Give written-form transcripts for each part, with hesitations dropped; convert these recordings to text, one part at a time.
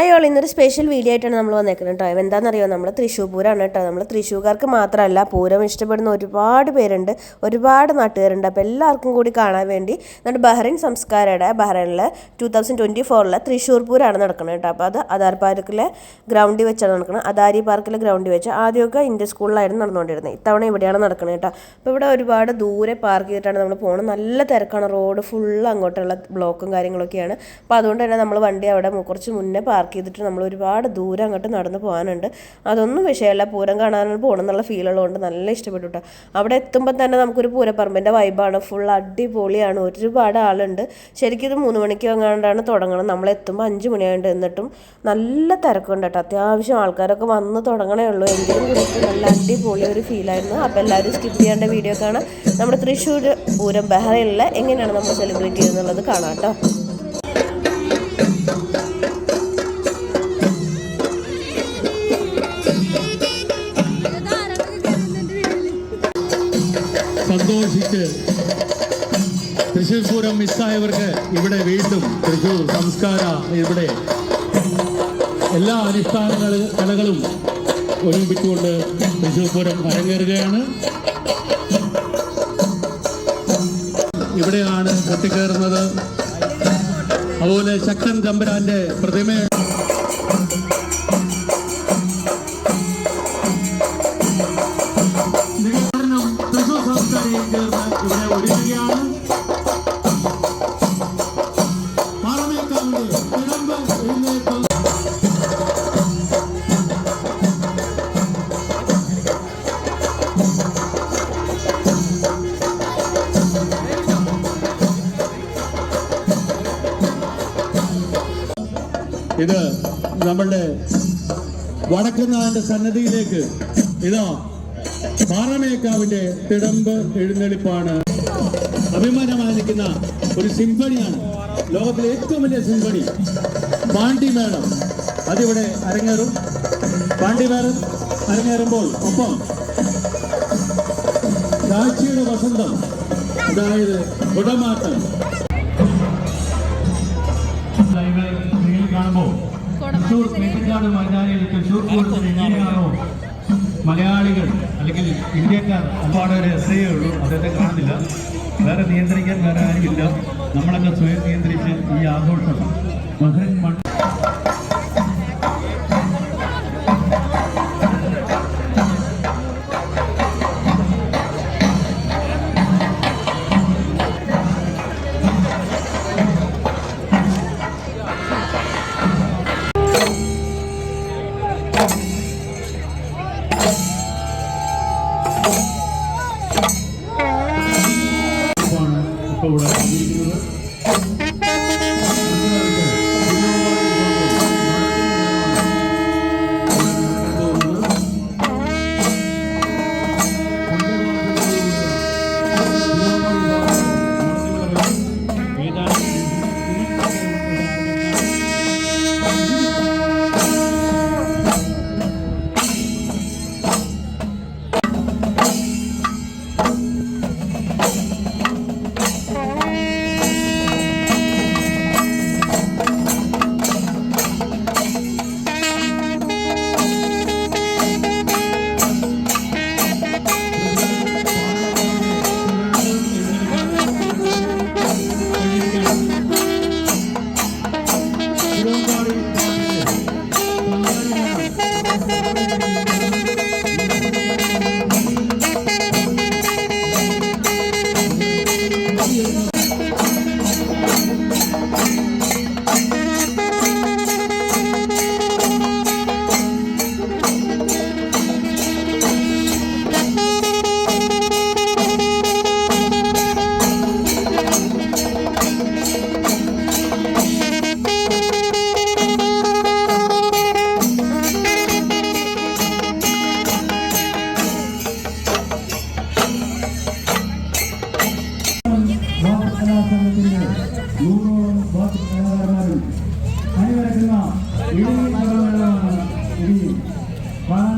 Hi all, ഇന്നൊരു special video ആയിട്ടാണ് നമ്മൾ വന്നേക്കുന്നത് കേട്ടോ. എന്താണെന്നറിയോ, നമ്മൾ തൃശ്ശൂർ പൂരമാണ് കേട്ടോ. നമ്മൾ തൃശ്ശൂർക്കാർക്ക് മാത്രമല്ല, പൂരം ഇഷ്ടപ്പെടുന്ന ഒരുപാട് പേരുണ്ട്, ഒരുപാട് നാട്ടുകാരുണ്ട്. അപ്പോൾ എല്ലാവർക്കും കൂടി കാണാൻ വേണ്ടി നമ്മുടെ ബഹ്റൈൻ സംസ്കാരയുടെ ബഹ്റൈനിലെ 2024 തൃശ്ശൂർ പൂരമാണ് നടക്കുന്നത് കേട്ടോ. അപ്പോൾ അത് അദാർ പാർക്കിലെ ഗ്രൗണ്ടിൽ വെച്ചാണ് നടക്കുന്നത്. അദാരി പാർക്കിലെ ഗ്രൗണ്ടിൽ വെച്ച് ആദ്യമൊക്കെ ഇന്ത്യൻ സ്കൂളിലായിരുന്നു നടന്നുകൊണ്ടിരുന്നത്. ഇത്തവണ ഇവിടെയാണ് നടക്കുന്നത് കേട്ടോ. അപ്പോൾ ഇവിടെ ഒരുപാട് ദൂരെ പാർക്ക് ചെയ്തിട്ടാണ് നമ്മൾ പോകുന്നത്. നല്ല തിരക്കാണ്, റോഡ് ഫുള്ള് അങ്ങോട്ടുള്ള ബ്ലോക്കും കാര്യങ്ങളൊക്കെയാണ്. അപ്പോൾ അതുകൊണ്ട് തന്നെ നമ്മൾ വണ്ടി അവിടെ കുറച്ച് മുന്നേ പാർക്ക് ചെയ്തിട്ട് നമ്മൾ ഒരുപാട് ദൂരം അങ്ങോട്ട് നടന്ന് പോകാനുണ്ട്. അതൊന്നും വിഷയമല്ല, പൂരം കാണാൻ പോകണം എന്നുള്ള ഫീലുള്ളതുകൊണ്ട് നല്ല ഇഷ്ടപ്പെട്ടു കേട്ടോ. അവിടെ എത്തുമ്പോൾ തന്നെ നമുക്കൊരു പൂരപ്പറമ്പിൻ്റെ വൈബാണ്, ഫുൾ അടിപൊളിയാണ്, ഒരുപാട് ആളുണ്ട്. ശരിക്കും ഇത് 3 മണിക്ക് എങ്ങാണ്ടാണ് തുടങ്ങണം. നമ്മൾ എത്തുമ്പോൾ 5 മണിയായിട്ട്, എന്നിട്ടും നല്ല തിരക്കുണ്ട് കേട്ടോ. അത്യാവശ്യം ആൾക്കാരൊക്കെ വന്ന് തുടങ്ങണേ ഉള്ളൂ. എങ്കിലും കൂടിയിട്ട് നല്ല അടിപൊളി ഒരു ഫീലായിരുന്നു. അപ്പോൾ എല്ലാവരും സ്കിപ്പ് ചെയ്യേണ്ട വീഡിയോ കാണാം. നമ്മുടെ തൃശ്ശൂർ പൂരം ബഹ്റൈനിൽ എങ്ങനെയാണ് നമ്മൾ സെലിബ്രേറ്റ് ചെയ്യുന്നുള്ളത് കാണാം കേട്ടോ. സന്തോഷിച്ച് തൃശ്ശൂർ പൂരം മിസ്സായവർക്ക് ഇവിടെ വീണ്ടും തൃശ്ശൂർ സംസ്കാര ഇവിടെ എല്ലാ അനുഷ്ഠാന കലകളും ഒരുമിച്ചുകൊണ്ട് തൃശ്ശൂർ പൂരം അരങ്ങേറുകയാണ്. ഇവിടെയാണ് പൊട്ടിക്കയറുന്നത്. അതുപോലെ ശക്തൻ തമ്പുരാന്റെ പ്രതിമ ഇവിടെ ഒരുങ്ങുകയാണ്. പാറമേക്കാവിന്റെ തിടമ്പ് എഴുന്നേൽപ്പ് ഇത് നമ്മളുടെ വടക്കുന്നാഥന്റെ സന്നദ്ധിയിലേക്ക് ഇതാ പാറമേക്കാവിന്റെ തിടമ്പ് എഴുന്നള്ളിപ്പാണ്. അഭിമാനമായിരിക്കുന്ന ഒരു സിംഫണിയാണ്, ലോകത്തിലെ ഏറ്റവും വലിയ സിംഫണി പാണ്ടിമേളം. അതിവിടെ അരങ്ങേറും. പാണ്ടിമേളം അരങ്ങേറുമ്പോൾ ഒപ്പം കാഴ്ചയുടെ വസന്തം, അതായത് കുടമാട്ടം കാണുമ്പോൾ തൃശ്ശൂർ പേറ്റക്കാട് മൈതാനിയിൽ തൃശ്ശൂർ പൂരത്തിന് എങ്ങനെയാണോ മലയാളികൾ അല്ലെങ്കിൽ ഇന്ത്യക്കാർ ഒരുപാട് ഒരു എസ്സേ ഉള്ളൂ, അദ്ദേഹത്തെ കാണുന്നില്ല. വേറെ നിയന്ത്രിക്കാൻ വേറെ ആരുമില്ല. നമ്മളങ്ങ് സ്വയം നിയന്ത്രിച്ച് ഈ ആഘോഷം ബഹ്റൈൻ കാണാൻ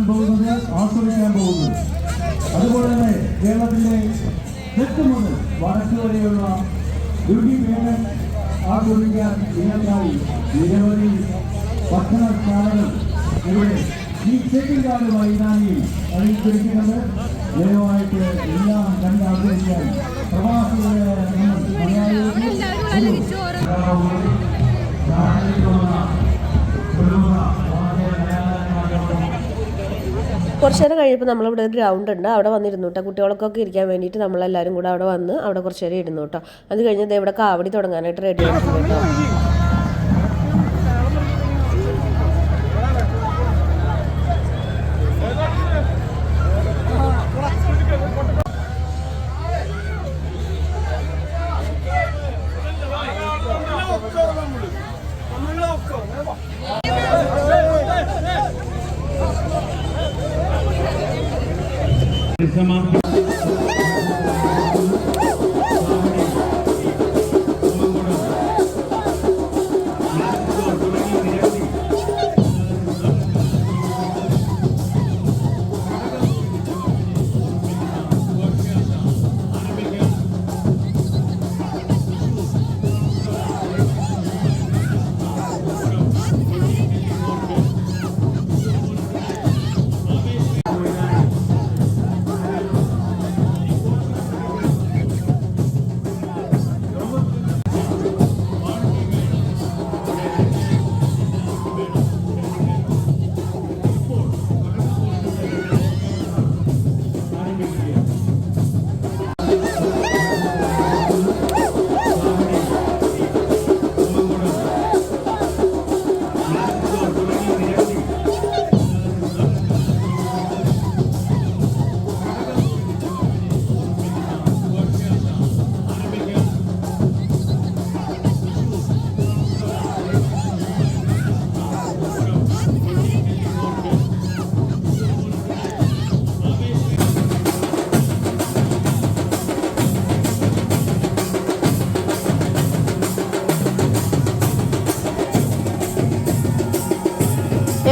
പോകുന്നത്, ആസ്വദിക്കാൻ പോകുന്നത്. അതുപോലെ തന്നെ കേരളത്തിലെ തെക്ക് മുതൽ വടക്ക് വരെയുള്ള ദുർഗി മേഖല ആസ്വദിക്കാൻ നിങ്ങൾക്കായി നിരവധി ഭക്ഷണശാലകൾ ഇവിടെ ഈ ചെട്ടിക്കാട് മൈതാനിയിൽ അറിയിച്ചിരിക്കുന്നത്. ദയവായിട്ട് എല്ലാം കണ്ട് ആഗ്രഹിക്കാൻ പ്രവാസികളെ കുറച്ച് നേരം കഴിയുമ്പോൾ നമ്മളിവിടെ ഒരു ഗ്രൗണ്ട് ഉണ്ട്, അവിടെ വന്നിരുന്നു കേട്ടോ. കുട്ടികൾക്കൊക്കെ ഇരിക്കാൻ വേണ്ടിയിട്ട് നമ്മളെല്ലാവരും കൂടെ അവിടെ വന്ന് അവിടെ കുറച്ച് നേരം ഇരുന്നു കേട്ടോ. അത് കഴിഞ്ഞ് ഇവിടെ കാവടി തുടങ്ങാനായിട്ട് റെഡി ആയിട്ടുണ്ട് കേട്ടോ.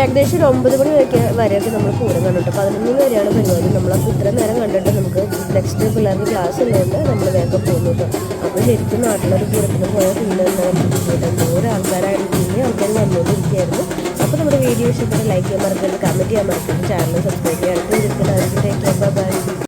ഏകദേശം ഒരു 9 മണി വരെയൊക്കെ നമ്മൾ പൂരം കണ്ടിട്ട് 11 വരെയാണ് പരിപാടി. നമ്മളപ്പോൾ ഇത്രയും നേരം കണ്ടിട്ട് നമുക്ക് നെക്സ്റ്റ് പിള്ളേർക്ക് ക്ലാസ് ഉള്ളതുകൊണ്ട് നമ്മൾ വേഗം പോകുന്നു കേട്ടോ. അപ്പോൾ ശരിക്കും നാട്ടിലൊരു പൂരത്തിന് പോയ ഫീൽ തന്നെ ഓരോ ആൾക്കാരായിട്ട് പിന്നെ ആൾക്കാർ വന്നുകൊണ്ടിരിക്കുകയായിരുന്നു. അപ്പോൾ നമ്മുടെ വീഡിയോ ഇഷ്ടപ്പെട്ട് ലൈക്ക് ചെയ്യാൻ മറക്കരുത്, കമൻറ്റ് ചെയ്യാൻ മറക്കരുത്, ചാനൽ സബ്സ്ക്രൈബ് ചെയ്യാൻ. അടുത്ത വീഡിയോയിൽ ബൈ.